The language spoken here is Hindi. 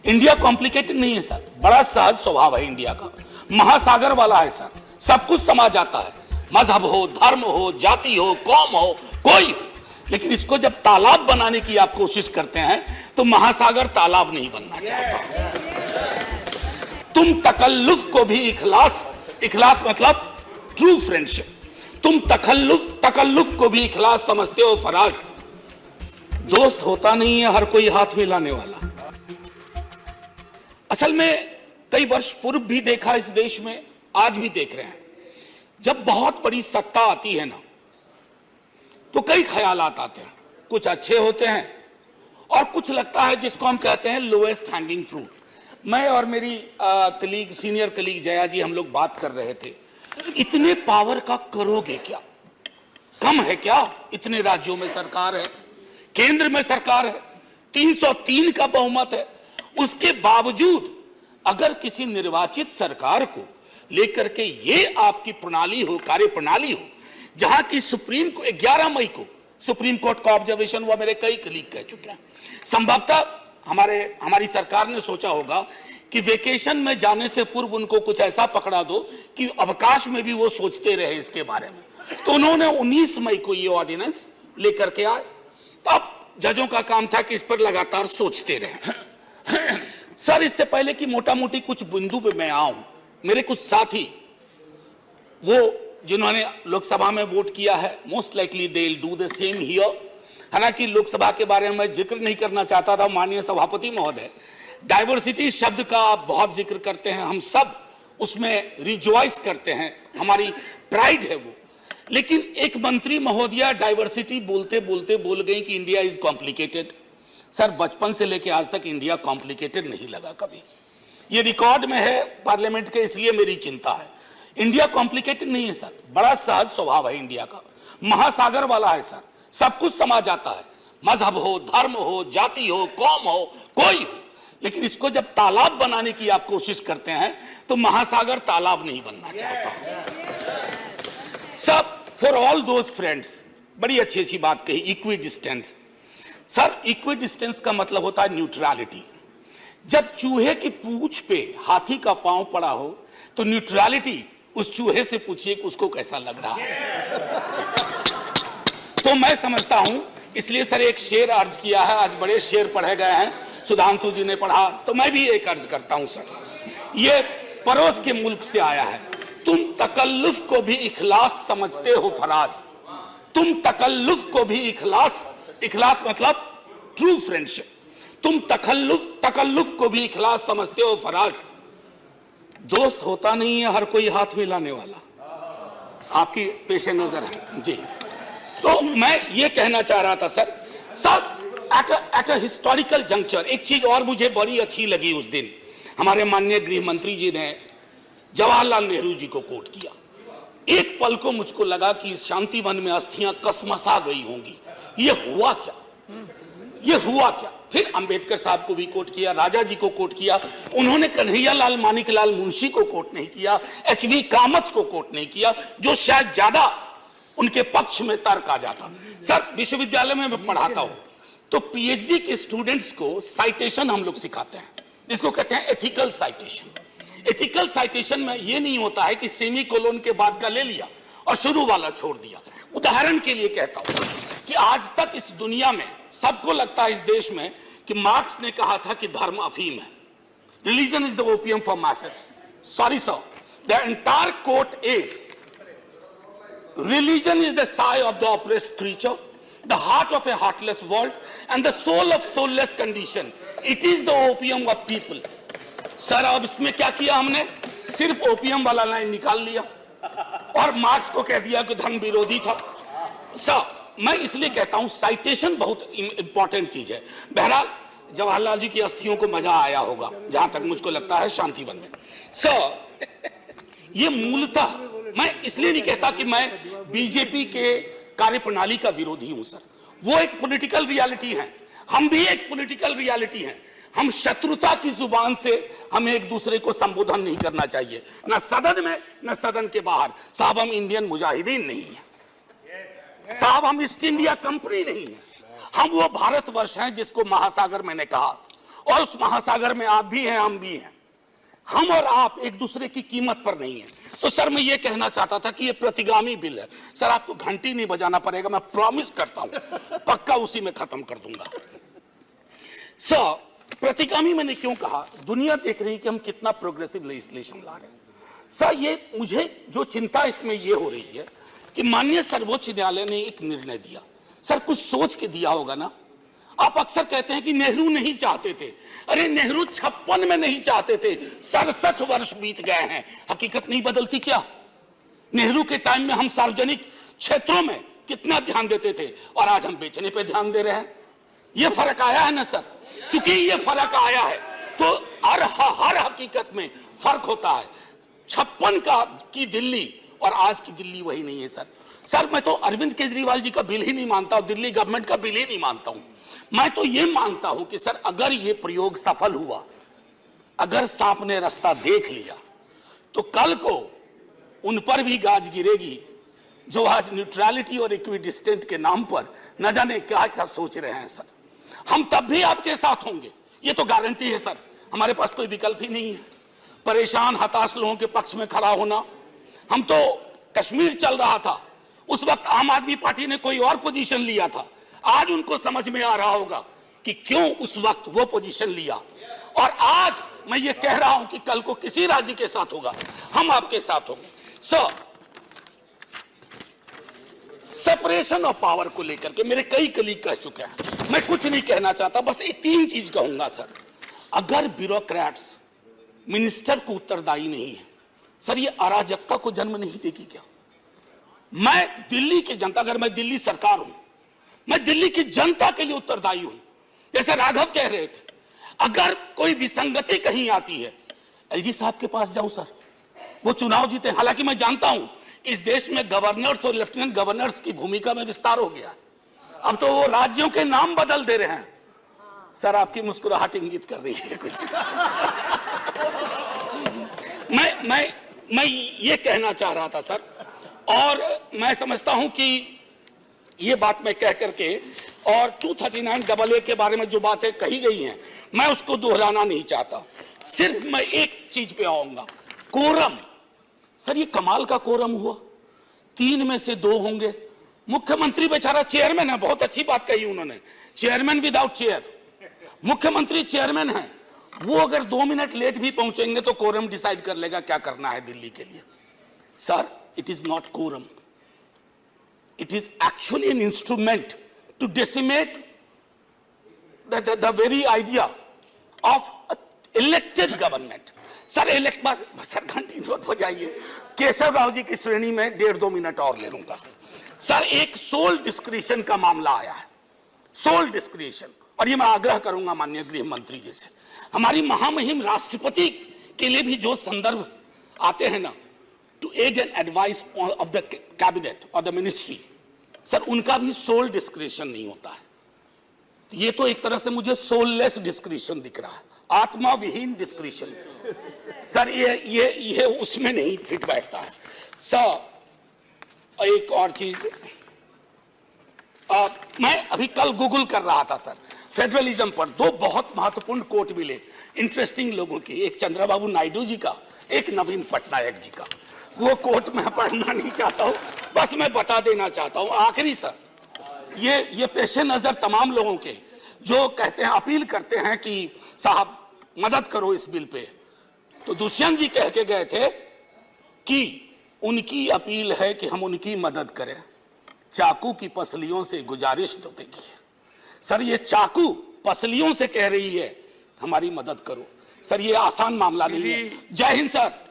इंडिया कॉम्प्लिकेटेड नहीं है सर, बड़ा सहज स्वभाव है इंडिया का, महासागर वाला है सर, सब कुछ समा जाता है, मजहब हो, धर्म हो, जाति हो, कौम हो, कोई हो। लेकिन इसको जब तालाब बनाने की आप कोशिश करते हैं तो महासागर तालाब नहीं बनना चाहता। तुम तकल्लुफ को भी इखलास, इखलास मतलब ट्रू फ्रेंडशिप, तुम तकल्लुफ को भी इखलास समझते हो फराज। दोस्त होता नहीं है हर कोई हाथ मिलाने वाला। असल में कई वर्ष पूर्व भी देखा इस देश में, आज भी देख रहे हैं, जब बहुत बड़ी सत्ता आती है ना तो कई ख्यालात आते हैं, कुछ अच्छे होते हैं और कुछ लगता है जिसको हम कहते हैं लोएस्ट हैंगिंग फ्रूट। मैं और मेरी कलीग, सीनियर कलीग जया जी, हम लोग बात कर रहे थे, इतने पावर का करोगे क्या? कम है क्या? इतने राज्यों में सरकार है, केंद्र में सरकार है, 303 का बहुमत है, उसके बावजूद अगर किसी निर्वाचित सरकार को लेकर के ये आपकी प्रणाली हो, कार्य प्रणाली हो, जहां की सुप्रीम को 11 मई को सुप्रीम कोर्ट का ऑब्जर्वेशन हुआ, मेरे कई कलीग कह चुके हैं, संभवतः हमारी सरकार ने सोचा होगा कि वेकेशन में जाने से पूर्व उनको कुछ ऐसा पकड़ा दो कि अवकाश में भी वो सोचते रहे इसके बारे में। तो उन्होंने 19 मई को ये ऑर्डिनेंस लेकर के आए। तो अब जजों का काम था कि इस पर लगातार सोचते रहे। सर, इससे पहले कि मोटा मोटी कुछ बिंदु पे मैं आऊं, मेरे कुछ साथी वो जिन्होंने लोकसभा में वोट किया है, most likely they will do the same here. हालांकि लोकसभा के बारे में मैं जिक्र नहीं करना चाहता था, माननीय सभापति महोदय डाइवर्सिटी शब्द का आप बहुत जिक्र करते हैं, हम सब उसमें रिजॉइस करते हैं, हमारी प्राइड है वो। लेकिन एक मंत्री महोदया डाइवर्सिटी बोलते बोलते बोल गई कि इंडिया इज कॉम्प्लिकेटेड। सर, बचपन से लेकर आज तक इंडिया कॉम्प्लिकेटेड नहीं लगा कभी, ये रिकॉर्ड में है पार्लियामेंट के, इसलिए मेरी चिंता है। इंडिया कॉम्प्लिकेटेड नहीं है सर, बड़ा सहज स्वभाव है इंडिया का, महासागर वाला है सर, सब कुछ समा जाता है, मजहब हो, धर्म हो, जाति हो, कौम हो, कोई हो। लेकिन इसको जब तालाब बनाने की आप कोशिश करते हैं तो महासागर तालाब नहीं बनना चाहता। सब फॉर ऑल दोज फ्रेंड्स, बड़ी अच्छी अच्छी बात कही, equi distance. Sir, equi distance का मतलब होता है न्यूट्रलिटी। जब चूहे की पूंछ पे हाथी का पांव पड़ा हो तो न्यूट्रलिटी उस चूहे से पूछिए कि उसको कैसा लग रहा है। तो मैं समझता हूं, इसलिए सर एक शेर अर्ज किया है, आज बड़े शेर पढ़े गए हैं, सुधांशु जी ने पढ़ा, तो मैं भी एक अर्ज करता हूं सर, ये पड़ोस के मुल्क से आया है। तुम तकल्लुफ को भी इखलास समझते हो फराज, तुम तकल्लुफ को भी इखलास, इखलास मतलब ट्रू फ्रेंडशिप, तुम तकल्लुफ को भी इखलास समझते हो फराज। दोस्त होता नहीं है हर कोई हाथ मिलाने वाला, आपकी पेश नजर है जी। तो मैं ये कहना चाह रहा था sir, at a historical juncture एक चीज और मुझे बड़ी अच्छी लगी उस दिन, हमारे माननीय गृह मंत्री जी ने जवाहरलाल नेहरू जी को कोट किया। एक पल को मुझको लगा कि इस शांति वन में अस्थियां कसमसा गई होंगी, ये हुआ क्या, ये हुआ क्या। फिर अंबेडकर साहब को भी कोट किया, राजा जी को कोट किया, उन्होंने कन्हैयालाल मानिकलाल मुंशी को कोट नहीं किया, एचवी कामत को कोट नहीं किया, जो शायद ज्यादा उनके पक्ष में तर्क आ जाता। सर, विश्वविद्यालय में मैं पढ़ाता हूं तो पीएचडी के स्टूडेंट्स को साइटेशन हम लोग सिखाते हैं, जिसको कहते हैं एथिकल साइटेशन। एथिकल साइटेशन में यह नहीं होता है कि सेमी कोलोन के बाद का ले लिया और शुरू वाला छोड़ दिया। उदाहरण के लिए कहता हूं कि आज तक इस दुनिया में सबको लगता है इस देश में कि मार्क्स ने कहा था कि धर्म अफीम है, religion is the opium for masses. Sorry sir, the entire quote is religion is the sigh of the oppressed creature, the heart of a heartless world, and the soul of soulless condition. It is the opium of people. Sir, अब इसमें क्या किया हमने, सिर्फ ओपियम वाला लाइन निकाल लिया और मार्क्स को कह दिया कि धर्म विरोधी था। सर, मैं इसलिए कहता हूं साइटेशन बहुत इंपॉर्टेंट चीज है। बहरहाल जवाहरलाल जी की अस्थियों को मजा आया होगा, जहां तक मुझको लगता है शांतिवन में। सर, ये मूलतः मैं इसलिए नहीं कहता कि मैं बीजेपी के कार्यप्रणाली का विरोधी हूं सर, वो एक पॉलिटिकल रियलिटी है, हम भी एक पॉलिटिकल रियलिटी हैं। हम शत्रुता की जुबान से हमें एक दूसरे को संबोधन नहीं करना चाहिए, न सदन में न सदन के बाहर। साहब, हम इंडियन मुजाहिदीन नहीं है साहब, हम ईस्ट इंडिया कंपनी नहीं है, हम वो भारतवर्ष हैं जिसको महासागर मैंने कहा, और उस महासागर में आप भी हैं, हम भी हैं। हम और आप एक दूसरे की कीमत पर नहीं है। तो सर मैं ये कहना चाहता था कि ये प्रतिगामी बिल है। सर आपको घंटी नहीं बजाना पड़ेगा, मैं प्रॉमिस करता हूं, पक्का उसी में खत्म कर दूंगा। सर प्रतिगामी मैंने क्यों कहा? दुनिया देख रही है कि हम कितना प्रोग्रेसिव लेजिस्लेशन ला रहे हैं। सर ये मुझे जो चिंता इसमें ये हो रही है कि माननीय सर्वोच्च न्यायालय ने एक निर्णय दिया। सर कुछ सोच के दिया होगा ना। आप अक्सर कहते हैं कि नेहरू नहीं चाहते थे। अरे नेहरू 56 में नहीं चाहते थे, 67 वर्ष बीत गए हैं, हकीकत नहीं बदलती क्या? नेहरू के टाइम में हम सार्वजनिक क्षेत्रों में कितना ध्यान देते थे और आज हम बेचने पे ध्यान दे रहे हैं। ये फर्क आया है ना सर। चूंकि ये फर्क आया है तो हर हकीकत में फर्क होता है। 56 की दिल्ली और आज की दिल्ली वही नहीं है सर। सर मैं तो अरविंद केजरीवाल जी का बिल ही नहीं मानता हूं, दिल्ली गवर्नमेंट का बिल ही नहीं मानता हूं। मैं तो ये मानता हूं कि सर अगर ये प्रयोग सफल हुआ, अगर सांप ने रास्ता देख लिया, तो कल को उन पर भी गाज गिरेगी जो आज न्यूट्रलिटी और इक्विडिस्टेंट के नाम पर न जाने क्या क्या सोच रहे हैं। सर हम तब भी आपके साथ होंगे, ये तो गारंटी है सर। हमारे पास कोई विकल्प ही नहीं है। परेशान हताश लोगों के पक्ष में खड़ा होना। हम तो कश्मीर चल रहा था, उस वक्त आम आदमी पार्टी ने कोई और पोजीशन लिया था। आज उनको समझ में आ रहा होगा कि क्यों उस वक्त वो पोजीशन लिया। और आज मैं ये कह रहा हूं कि कल को किसी राज्य के साथ होगा, हम आपके साथ होंगे। सेपरेशन ऑफ पावर को लेकर के मेरे कई कलीग कह चुके हैं, मैं कुछ नहीं कहना चाहता, बस एक 3 चीज कहूंगा सर। अगर ब्यूरोक्रेट्स मिनिस्टर को उत्तरदायी नहीं है सर, ये अराजकता को जन्म नहीं देगी क्या? मैं दिल्ली की जनता, अगर मैं दिल्ली सरकार हूं, मैं दिल्ली की जनता के लिए उत्तरदायी हूं। जैसे राघव कह रहे थे, अगर कोई विसंगति कहीं आती है, एलजी साहब के पास जाऊं सर, वो चुनाव जीते। हालांकि मैं जानता हूं कि इस देश में गवर्नर्स और लेफ्टिनेंट गवर्नर्स की भूमिका में विस्तार हो गया। अब तो वो राज्यों के नाम बदल दे रहे हैं। सर आपकी मुस्कुराहट इंगित कर रही है कुछ। मैं ये कहना चाह रहा था सर, और मैं समझता हूं कि ये बात मैं कह करके, और 239AA के बारे में जो बातें कही गई हैं मैं उसको दोहराना नहीं चाहता। सिर्फ मैं एक चीज पे आऊंगा, कोरम। सर ये कमाल का कोरम हुआ, 3 में से 2 होंगे। मुख्यमंत्री बेचारा चेयरमैन है, बहुत अच्छी बात कही उन्होंने, चेयरमैन विदाउट चेयर। मुख्यमंत्री चेयरमैन है, वो अगर 2 मिनट लेट भी पहुंचेंगे तो कोरम डिसाइड कर लेगा क्या करना है दिल्ली के लिए। Sir it is not quorum, it is actually an instrument to decimate the very idea of elected government. Sir sir घंटी मत बजाइए, केशव राव जी की श्रेणी में 1.5-2 मिनट और ले लूंगा। सर एक सोल डिस्क्रिशन का मामला आया है, सोल डिस्क्रिशन, और ये मैं आग्रह करूंगा माननीय गृह मंत्री जी से, हमारी महामहिम राष्ट्रपति के लिए भी जो संदर्भ आते हैं ना, to aid and advice of the cabinet और द मिनिस्ट्री, सर उनका भी सोल डिस्क्रिशन नहीं होता है। ये तो एक तरह से मुझे सोललेस डिस्क्रिशन दिख रहा है, आत्मा विहीन डिस्क्रिशन। सर ये उसमें नहीं फिट बैठता है। सर एक और चीज, मैं अभी कल गूगल कर रहा था सर, फेडरलिज्म पर 2 बहुत महत्वपूर्ण कोट मिले इंटरेस्टिंग लोगों की, एक चंद्रबाबू नायडू जी का, एक नवीन पटनायक जी का। वो कोट मैं पढ़ना नहीं चाहता हूं, बस मैं बता देना चाहता हूं। आखिरी सर, ये पेशे नजर तमाम लोगों के जो कहते हैं, अपील करते हैं कि साहब मदद करो इस बिल पे, तो दुष्यंत जी कह के गए थे कि उनकी अपील है कि हम उनकी मदद करें, चाकू की पसलियों से गुजारिश तो देखिए। सर ये चाकू पसलियों से कह रही है हमारी मदद करो। सर ये आसान मामला नहीं है। जय हिंद सर।